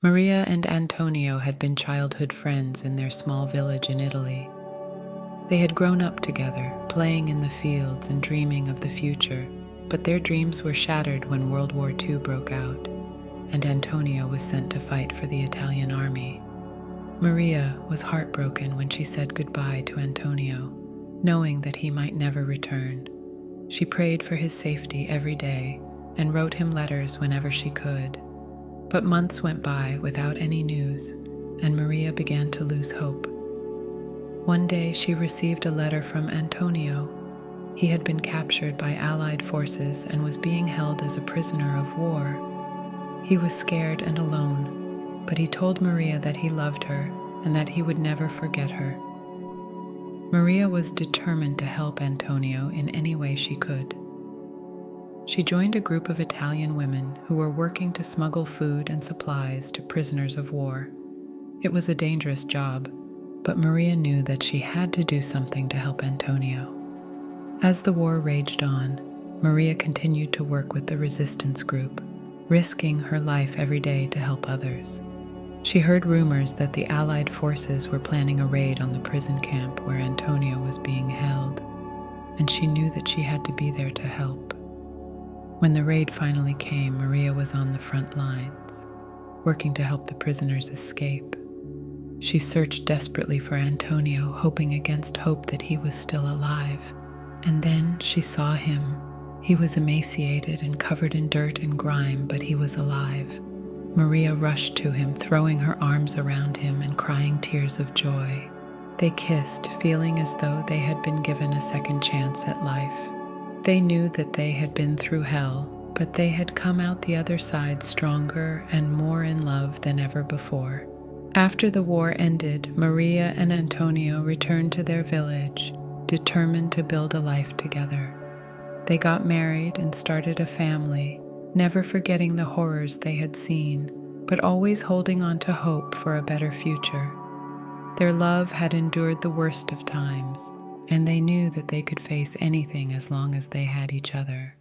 Maria and Antonio had been childhood friends in their small village in Italy. They had grown up together, playing in the fields and dreaming of the future, but their dreams were shattered when World War II broke out, and Antonio was sent to fight for the Italian army. Maria was heartbroken when she said goodbye to Antonio, knowing that he might never return. She prayed for his safety every day and wrote him letters whenever she could. But months went by without any news, and Maria began to lose hope. One day she received a letter from Antonio. He had been captured by Allied forces and was being held as a prisoner of war. He was scared and alone, but he told Maria that he loved her and that he would never forget her. Maria was determined to help Antonio in any way she could. She joined a group of Italian women who were working to smuggle food and supplies to prisoners of war. It was a dangerous job, but Maria knew that she had to do something to help Antonio. As the war raged on, Maria continued to work with the resistance group, risking her life every day to help others. She heard rumors that the Allied forces were planning a raid on the prison camp where Antonio was being held, and she knew that she had to be there to help. When the raid finally came, Maria was on the front lines, working to help the prisoners escape. She searched desperately for Antonio, hoping against hope that he was still alive. And then she saw him. He was emaciated and covered in dirt and grime, but he was alive. Maria rushed to him, throwing her arms around him and crying tears of joy. They kissed, feeling as though they had been given a second chance at life. They knew that they had been through hell, but they had come out the other side stronger and more in love than ever before. After the war ended, Maria and Antonio returned to their village, determined to build a life together. They got married and started a family, never forgetting the horrors they had seen, but always holding on to hope for a better future. Their love had endured the worst of times, and they knew that they could face anything as long as they had each other.